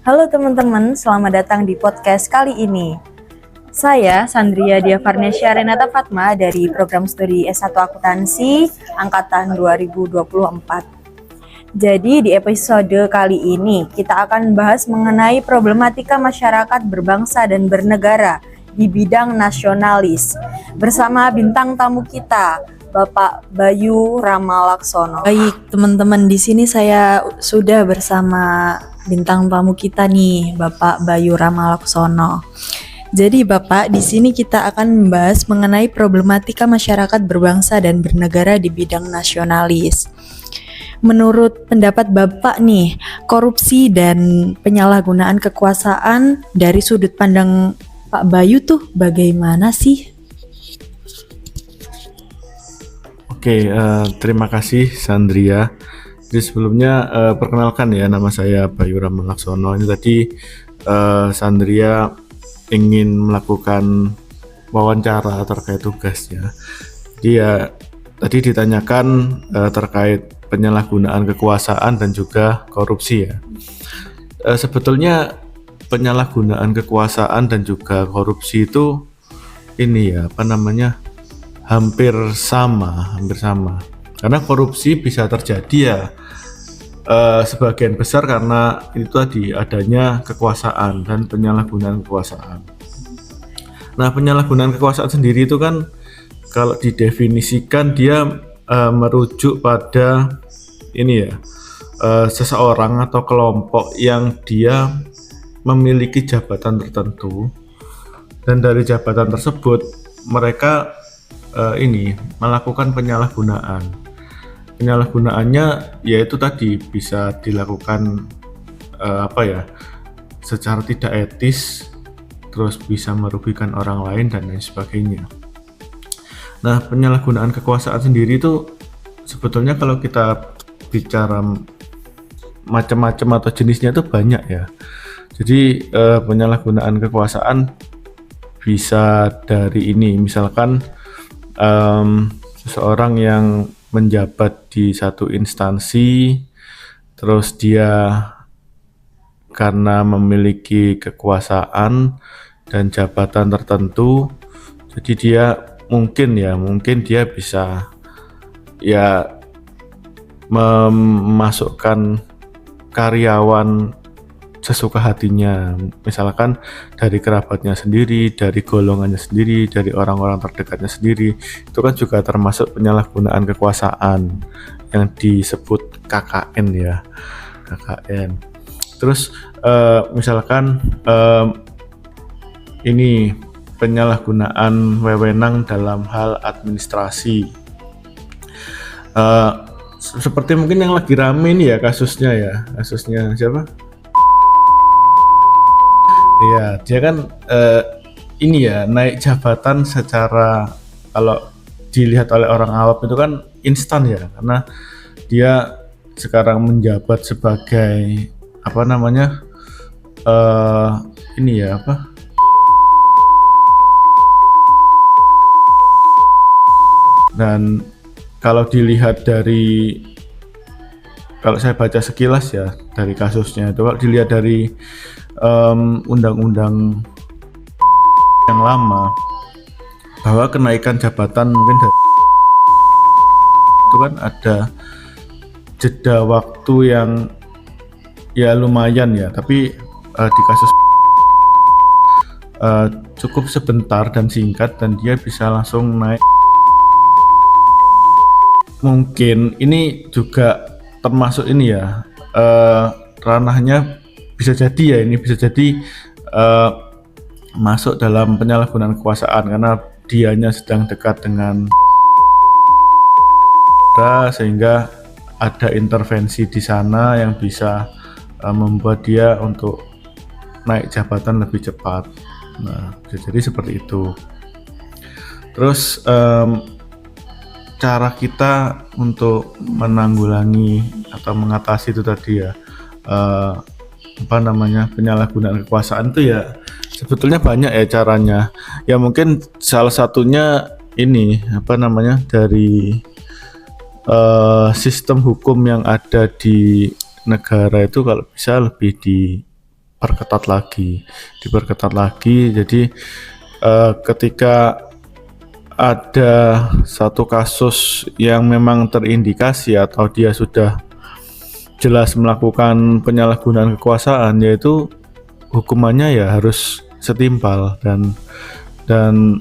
Halo teman-teman, selamat datang di podcast kali ini. Saya Sandria Diafarnesya Renata Fatma dari program studi S1 Akuntansi angkatan 2024. Jadi di episode kali ini kita akan bahas mengenai problematika masyarakat berbangsa dan bernegara di bidang nasionalis bersama bintang tamu kita, Bapak Bayu Ramalaksono. Baik teman-teman, di sini saya sudah bersama bintang tamu kita nih, Bapak Bayu Ramalaksono. Jadi Bapak, di sini kita akan membahas mengenai problematika masyarakat berbangsa dan bernegara di bidang nasionalis. Menurut pendapat Bapak nih, korupsi dan penyalahgunaan kekuasaan dari sudut pandang Pak Bayu tuh bagaimana sih? Oke, terima kasih Sandria. Jadi sebelumnya perkenalkan ya, nama saya Bayu Ramalaksono. Ini tadi Sandria ingin melakukan wawancara terkait tugasnya. Dia tadi ditanyakan terkait penyalahgunaan kekuasaan dan juga korupsi ya. Sebetulnya penyalahgunaan kekuasaan dan juga korupsi itu ini ya, hampir sama. Karena korupsi bisa terjadi ya sebagian besar karena itu tadi adanya kekuasaan dan penyalahgunaan kekuasaan. Nah, penyalahgunaan kekuasaan sendiri itu kan kalau didefinisikan dia merujuk pada ini ya, seseorang atau kelompok yang dia memiliki jabatan tertentu, dan dari jabatan tersebut mereka melakukan penyalahgunaan. Penyalahgunaannya yaitu tadi bisa dilakukan secara tidak etis, terus bisa merugikan orang lain dan lain sebagainya. Nah, penyalahgunaan kekuasaan sendiri itu sebetulnya kalau kita bicara macam-macam atau jenisnya itu banyak ya. Jadi penyalahgunaan kekuasaan bisa dari ini, misalkan seseorang yang menjabat di satu instansi, terus dia karena memiliki kekuasaan dan jabatan tertentu, jadi dia mungkin dia bisa ya memasukkan karyawan sesuka hatinya, misalkan dari kerabatnya sendiri, dari golongannya sendiri, dari orang-orang terdekatnya sendiri. Itu kan juga termasuk penyalahgunaan kekuasaan yang disebut KKN ya, KKN. Terus misalkan ini penyalahgunaan wewenang dalam hal administrasi. Seperti mungkin yang lagi rame ini ya kasusnya siapa? Iya, dia kan naik jabatan secara, kalau dilihat oleh orang awam itu kan instan ya, karena dia sekarang menjabat sebagai dan kalau dilihat kalau saya baca sekilas ya dari kasusnya itu, kalau dilihat dari undang-undang yang lama, bahwa kenaikan jabatan mungkin itu kan ada jeda waktu yang ya lumayan ya, tapi di kasus cukup sebentar dan singkat dan dia bisa langsung naik. Mungkin ini juga termasuk ini ya, ranahnya bisa jadi masuk dalam penyalahgunaan kekuasaan karena dianya sedang dekat dengan sehingga ada intervensi di sana yang bisa membuat dia untuk naik jabatan lebih cepat. Nah, bisa jadi seperti itu. Terus cara kita untuk menanggulangi atau mengatasi itu tadi ya, penyalahgunaan kekuasaan itu ya sebetulnya banyak ya caranya. Ya mungkin salah satunya ini dari sistem hukum yang ada di negara itu kalau bisa lebih diperketat lagi. Jadi ketika ada satu kasus yang memang terindikasi atau dia sudah jelas melakukan penyalahgunaan kekuasaan, yaitu hukumannya ya harus setimpal dan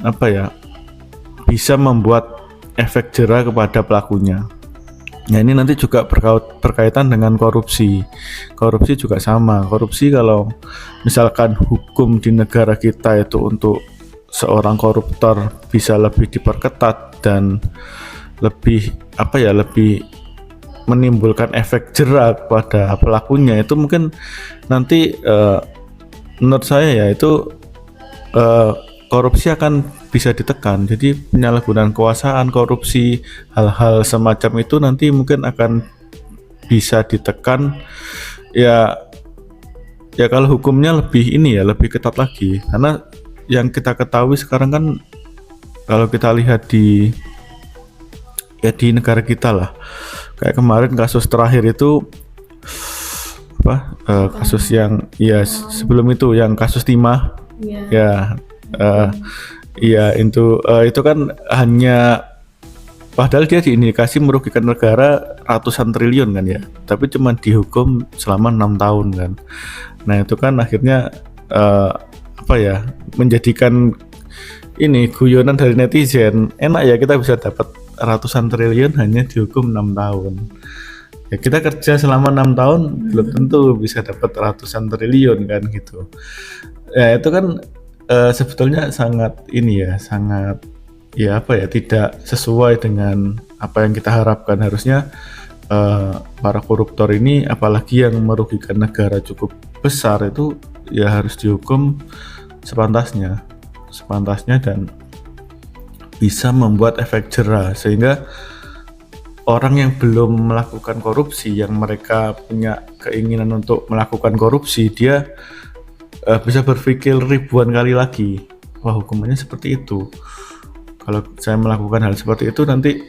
apa ya, bisa membuat efek jera kepada pelakunya. Nah, ini nanti juga berkaitan dengan korupsi. Korupsi juga sama. Korupsi kalau misalkan hukum di negara kita itu untuk seorang koruptor bisa lebih diperketat dan lebih lebih menimbulkan efek jera kepada pelakunya, itu mungkin nanti menurut saya ya itu korupsi akan bisa ditekan. Jadi penyalahgunaan kekuasaan, korupsi, hal-hal semacam itu nanti mungkin akan bisa ditekan ya kalau hukumnya lebih ketat lagi. Karena yang kita ketahui sekarang kan, kalau kita lihat di negara kita lah, kayak kemarin kasus terakhir itu kasus yang sebelum itu yang kasus timah itu kan hanya, padahal dia diindikasi merugikan negara ratusan triliun kan ya, tapi cuma dihukum selama 6 tahun kan. Nah itu kan akhirnya menjadikan ini guyonan dari netizen, enak ya kita bisa dapat ratusan triliun hanya dihukum 6 tahun. Ya kita kerja selama 6 tahun belum tentu bisa dapat ratusan triliun kan gitu. Ya itu kan sebetulnya sangat tidak sesuai dengan apa yang kita harapkan. Harusnya para koruptor ini, apalagi yang merugikan negara cukup besar, itu ya harus dihukum sepantasnya dan bisa membuat efek jera, sehingga orang yang belum melakukan korupsi, yang mereka punya keinginan untuk melakukan korupsi, dia bisa berpikir ribuan kali lagi, wah hukumannya seperti itu, kalau saya melakukan hal seperti itu nanti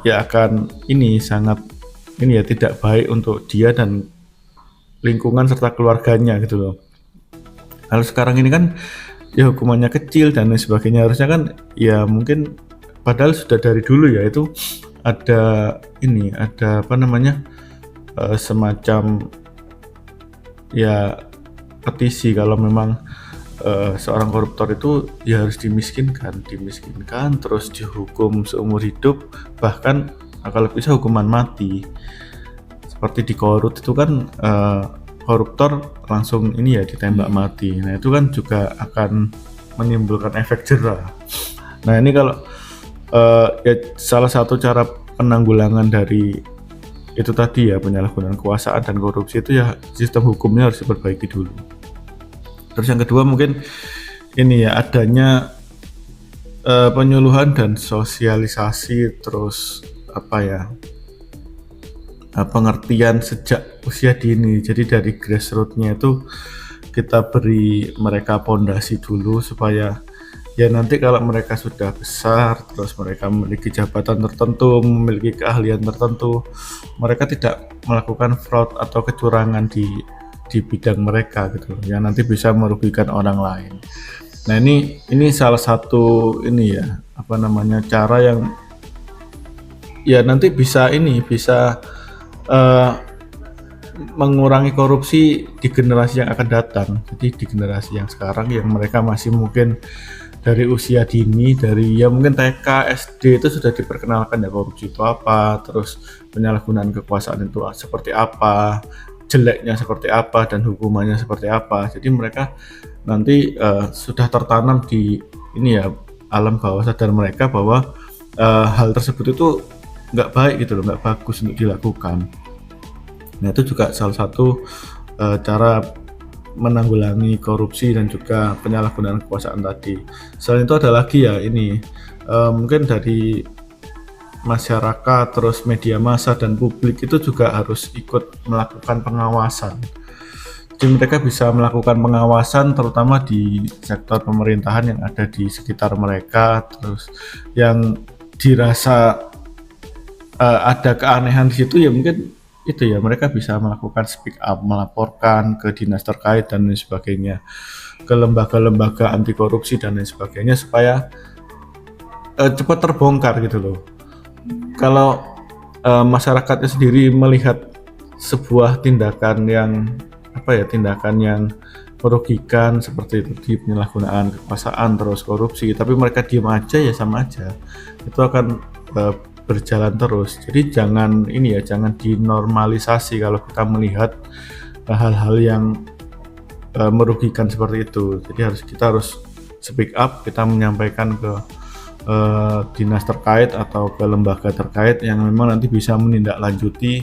akan tidak baik untuk dia dan lingkungan serta keluarganya gitu loh. Kalau sekarang ini kan ya hukumannya kecil dan lain sebagainya, harusnya kan ya mungkin, padahal sudah dari dulu ya itu ada semacam ya petisi kalau memang seorang koruptor itu ya harus dimiskinkan terus dihukum seumur hidup, bahkan kalau bisa hukuman mati. Seperti di Korut itu kan koruptor langsung ditembak mati. Nah itu kan juga akan menimbulkan efek jera. Nah ini kalau salah satu cara penanggulangan dari itu tadi ya, penyalahgunaan kekuasaan dan korupsi, itu ya sistem hukumnya harus diperbaiki dulu. Terus yang kedua mungkin adanya penyuluhan dan sosialisasi, terus pengertian sejak usia dini. Jadi dari grassroots-nya itu kita beri mereka pondasi dulu, supaya ya nanti kalau mereka sudah besar, terus mereka memiliki jabatan tertentu, memiliki keahlian tertentu, mereka tidak melakukan fraud atau kecurangan di bidang mereka gitu, yang nanti bisa merugikan orang lain. Nah ini salah satu cara yang ya nanti bisa mengurangi korupsi di generasi yang akan datang. Jadi di generasi yang sekarang yang mereka masih mungkin dari usia dini, dari ya mungkin TK, SD itu sudah diperkenalkan ya korupsi itu apa, terus penyalahgunaan kekuasaan itu seperti apa, jeleknya seperti apa, dan hukumannya seperti apa. Jadi mereka nanti sudah tertanam di alam bawah sadar mereka bahwa hal tersebut itu nggak baik gitu loh, nggak bagus untuk dilakukan. Nah itu juga salah satu cara menanggulangi korupsi dan juga penyalahgunaan kekuasaan tadi. Selain itu ada lagi ya mungkin dari masyarakat, terus media massa dan publik itu juga harus ikut melakukan pengawasan. Jadi mereka bisa melakukan pengawasan terutama di sektor pemerintahan yang ada di sekitar mereka, terus yang dirasa ada keanehan di situ ya mungkin itu ya mereka bisa melakukan speak up, melaporkan ke dinas terkait dan lain sebagainya, ke lembaga-lembaga anti korupsi dan lain sebagainya supaya cepat terbongkar gitu loh. Kalau masyarakatnya sendiri melihat sebuah tindakan yang tindakan yang merugikan seperti itu, di penyalahgunaan kekuasaan terus korupsi, tapi mereka diem aja ya sama aja, itu akan berjalan terus. Jadi jangan dinormalisasi kalau kita melihat hal-hal yang merugikan seperti itu. Jadi kita harus speak up, kita menyampaikan ke dinas terkait atau ke lembaga terkait yang memang nanti bisa menindaklanjuti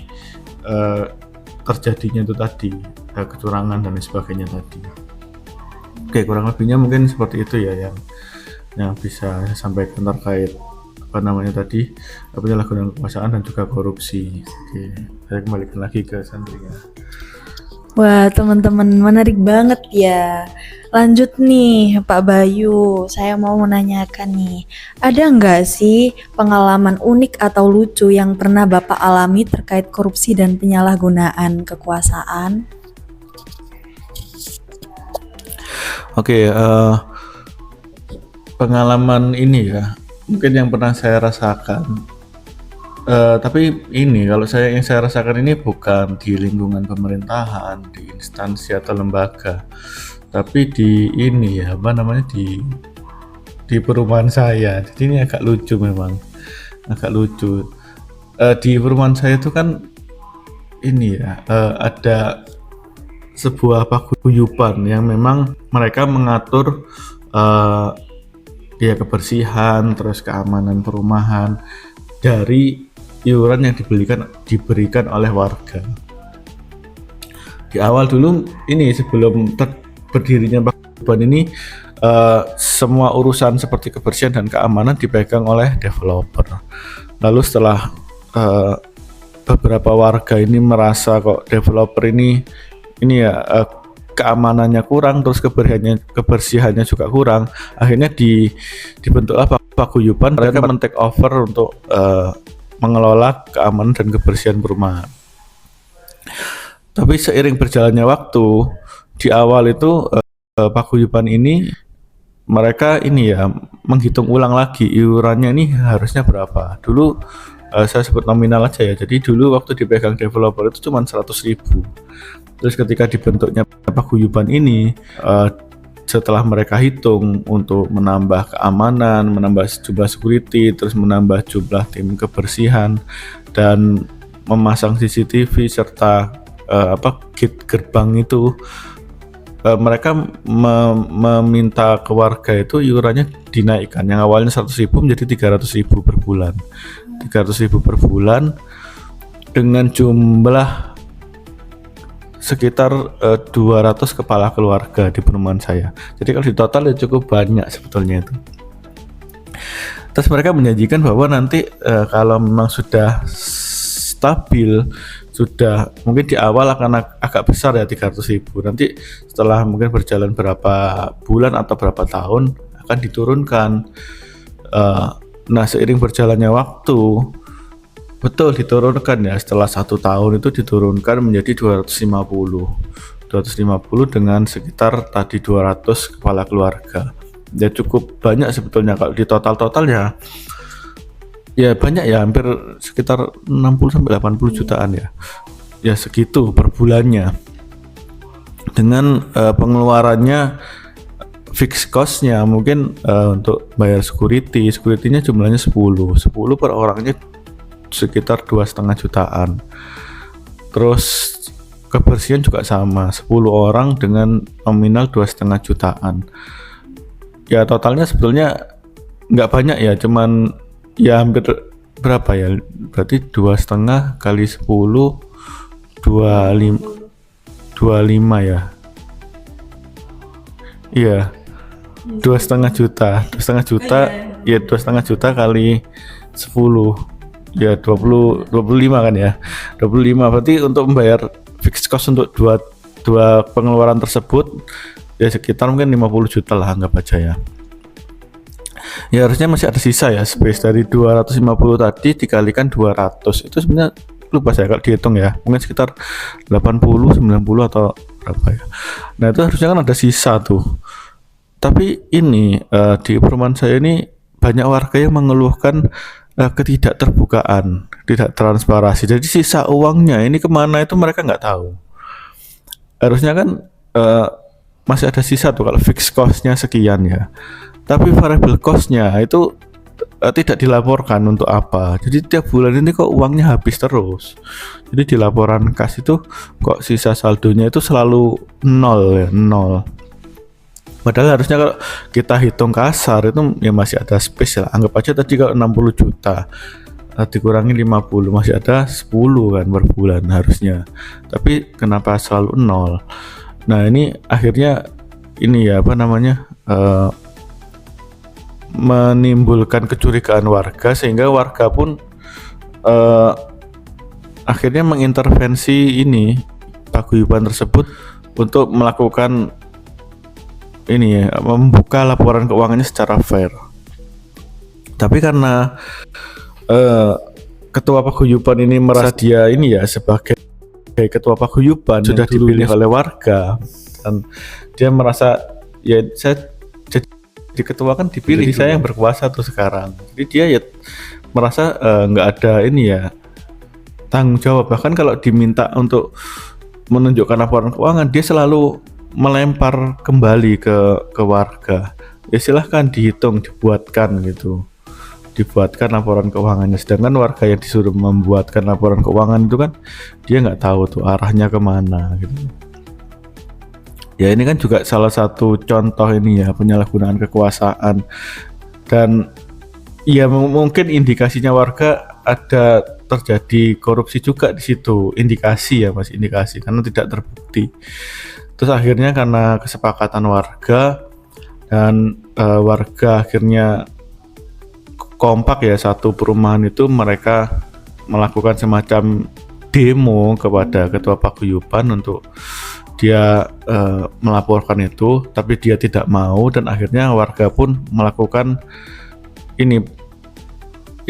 terjadinya itu tadi, kecurangan dan sebagainya tadi. Oke, kurang lebihnya mungkin seperti itu ya yang bisa saya sampaikan terkait tadi penyalahgunaan kekuasaan dan juga korupsi. Oke, saya kembalikan lagi ke Sandria. Wah, teman-teman, menarik banget ya. Lanjut nih, Pak Bayu. Saya mau menanyakan nih, ada nggak sih pengalaman unik atau lucu yang pernah Bapak alami terkait korupsi dan penyalahgunaan kekuasaan? Oke, pengalaman ini ya, mungkin yang pernah saya rasakan. Tapi ini kalau yang saya rasakan ini bukan di lingkungan pemerintahan, di instansi atau lembaga, tapi di di perumahan saya. Jadi ini agak lucu memang, agak lucu. Di perumahan saya itu kan ada sebuah paguyuban yang memang mereka mengatur kebersihan terus keamanan perumahan dari iuran yang diberikan oleh warga. Di awal dulu ini sebelum berdirinya paguyuban ini semua urusan seperti kebersihan dan keamanan dipegang oleh developer. Lalu setelah beberapa warga ini merasa kok developer ini keamanannya kurang, terus kebersihannya juga kurang, akhirnya dibentuklah paguyuban. Mereka men-take over untuk mengelola keamanan dan kebersihan perumahan. Tapi seiring berjalannya waktu, di awal itu paguyuban ini mereka menghitung ulang lagi iurannya ini harusnya berapa. Dulu saya sebut nominal aja ya. Jadi dulu waktu dipegang developer itu cuma 100.000. Terus ketika dibentuknya paguyuban ini, setelah mereka hitung untuk menambah keamanan, menambah jumlah security, terus menambah jumlah tim kebersihan dan memasang CCTV serta gate gerbang itu, mereka meminta ke warga itu iurannya dinaikkan. Yang awalnya 100.000 menjadi 300.000 per bulan. 300.000 per bulan dengan jumlah sekitar 200 kepala keluarga di perumahan saya. Jadi kalau di total ya cukup banyak sebetulnya itu. Terus mereka menjanjikan bahwa nanti kalau memang sudah stabil, sudah mungkin di awal akan agak besar ya 300.000. Nanti setelah mungkin berjalan berapa bulan atau berapa tahun akan diturunkan. Nah, seiring berjalannya waktu, betul diturunkan ya, setelah 1 tahun itu diturunkan menjadi 250 dengan sekitar tadi 200 kepala keluarga. Ya cukup banyak sebetulnya kalau di total ya banyak ya, hampir sekitar 60-80 jutaan ya. Ya segitu per bulannya. Dengan pengeluarannya fixed cost-nya mungkin untuk bayar security-nya jumlahnya 10 per orangnya sekitar 2,5 jutaan. Terus kebersihan juga sama, 10 orang dengan nominal 2,5 jutaan. Ya totalnya sebetulnya nggak banyak ya, cuman ya hampir berapa ya, berarti 2,5 kali 10 25 ya. Iya, 2,5 juta, ya 2,5 juta kali 10 ya 25 kan ya, 25 berarti untuk membayar fixed cost untuk dua pengeluaran tersebut ya sekitar mungkin 50 juta lah, anggap aja ya. Ya harusnya masih ada sisa ya, space dari 250 tadi dikalikan 200 itu sebenarnya lupa saya kalau dihitung ya, mungkin sekitar 80, 90 atau berapa ya. Nah itu harusnya kan ada sisa tuh. Tapi ini di perumahan saya ini banyak warga yang mengeluhkan ketidakterbukaan, tidak transparansi. Jadi sisa uangnya ini kemana itu mereka nggak tahu. Harusnya kan masih ada sisa tuh kalau fixed cost-nya sekian ya. Tapi variable cost-nya itu tidak dilaporkan untuk apa. Jadi tiap bulan ini kok uangnya habis terus. Jadi di laporan kas itu kok sisa saldonya itu selalu nol ya, nol. Padahal harusnya kalau kita hitung kasar itu ya masih ada space lah. Anggap aja tadi kalau 60 juta dikurangi 50 masih ada 10 kan per bulan harusnya. Tapi kenapa selalu nol? Nah ini akhirnya ini ya apa namanya menimbulkan kecurigaan warga sehingga warga pun akhirnya mengintervensi ini paguyuban tersebut untuk melakukan ini ya, membuka laporan keuangannya secara fair. Tapi karena ketua paguyuban ini merasa dia ini ya sebagai ketua paguyuban sudah dipilih oleh warga dan dia merasa ya saya jadi ketua kan dipilih, jadi saya yang berkuasa tuh sekarang. Jadi dia ya merasa nggak ada ini ya tanggung jawab. Bahkan kalau diminta untuk menunjukkan laporan keuangan dia selalu melempar kembali ke warga. Ya silahkan dihitung, dibuatkan gitu, dibuatkan laporan keuangannya. Sedangkan warga yang disuruh membuatkan laporan keuangan itu kan dia nggak tahu tuh arahnya kemana gitu. Ya ini kan juga salah satu contoh ini ya penyalahgunaan kekuasaan. Dan ya mungkin indikasinya warga ada terjadi korupsi juga di situ, indikasi ya mas, indikasi karena tidak terbukti. Terus akhirnya karena kesepakatan warga dan warga akhirnya kompak ya, satu perumahan itu mereka melakukan semacam demo kepada ketua paguyuban untuk dia melaporkan itu, tapi dia tidak mau dan akhirnya warga pun melakukan ini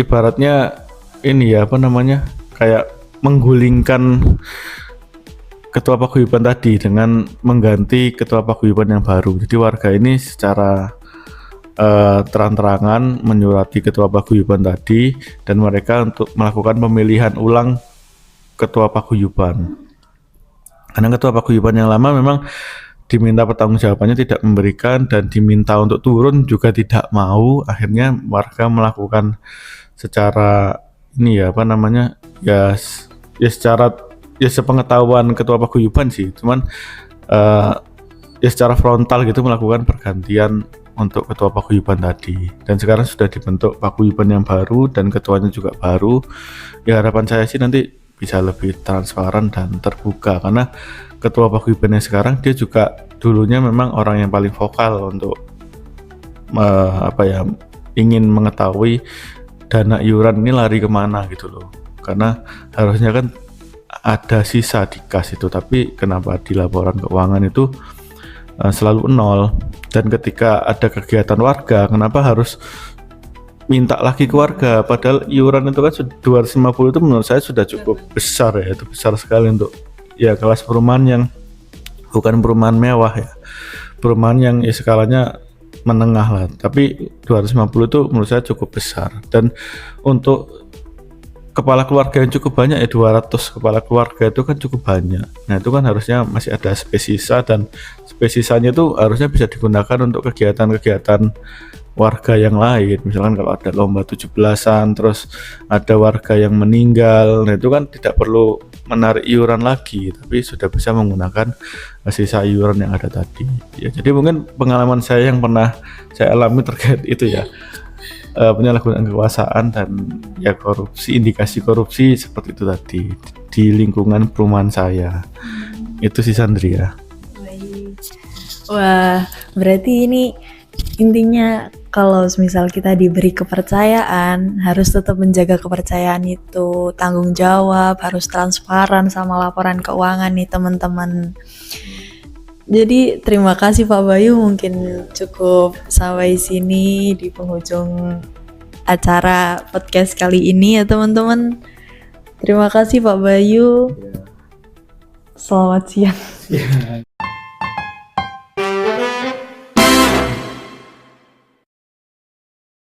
ibaratnya ini ya apa namanya kayak menggulingkan ketua paguyuban tadi dengan mengganti ketua paguyuban yang baru. Jadi warga ini secara terang-terangan menyurati ketua paguyuban tadi dan mereka untuk melakukan pemilihan ulang ketua paguyuban. Karena ketua paguyuban yang lama memang diminta pertanggungjawabannya tidak memberikan dan diminta untuk turun juga tidak mau. Akhirnya warga melakukan secara ini ya apa namanya ya secara ya sepengetahuan ketua paguyuban sih, cuman ya secara frontal gitu melakukan pergantian untuk ketua paguyuban tadi. Dan sekarang sudah dibentuk paguyuban yang baru dan ketuanya juga baru. Ya harapan saya sih nanti bisa lebih transparan dan terbuka karena ketua paguyuban yang sekarang dia juga dulunya memang orang yang paling vokal untuk apa ya ingin mengetahui dana iuran ini lari kemana gitu loh. Karena harusnya kan ada sisa di kas itu, tapi kenapa di laporan keuangan itu selalu nol. Dan ketika ada kegiatan warga, kenapa harus minta lagi ke warga, padahal iuran itu kan 250 itu menurut saya sudah cukup besar ya, itu besar sekali untuk ya kelas perumahan yang bukan perumahan mewah ya, perumahan yang ya skalanya menengah lah, tapi 250 itu menurut saya cukup besar. Dan untuk kepala keluarga yang cukup banyak ya 200 kepala keluarga itu kan cukup banyak. Nah itu kan harusnya masih ada space sisa dan space sisanya itu harusnya bisa digunakan untuk kegiatan-kegiatan warga yang lain. Misalkan kalau ada lomba 17-an terus ada warga yang meninggal, nah itu kan tidak perlu menarik iuran lagi, tapi sudah bisa menggunakan sisa iuran yang ada tadi. Ya, jadi mungkin pengalaman saya yang pernah saya alami terkait itu ya. Penyalahgunaan kekuasaan dan ya korupsi, indikasi korupsi seperti itu tadi di lingkungan perumahan saya. Itu sih Sandria. Wah, berarti ini intinya kalau misal kita diberi kepercayaan harus tetap menjaga kepercayaan itu, tanggung jawab, harus transparan sama laporan keuangan nih teman-teman. Jadi terima kasih Pak Bayu, mungkin cukup sampai sini di penghujung acara podcast kali ini ya teman-teman. Terima kasih Pak Bayu. Selamat siang. Ya.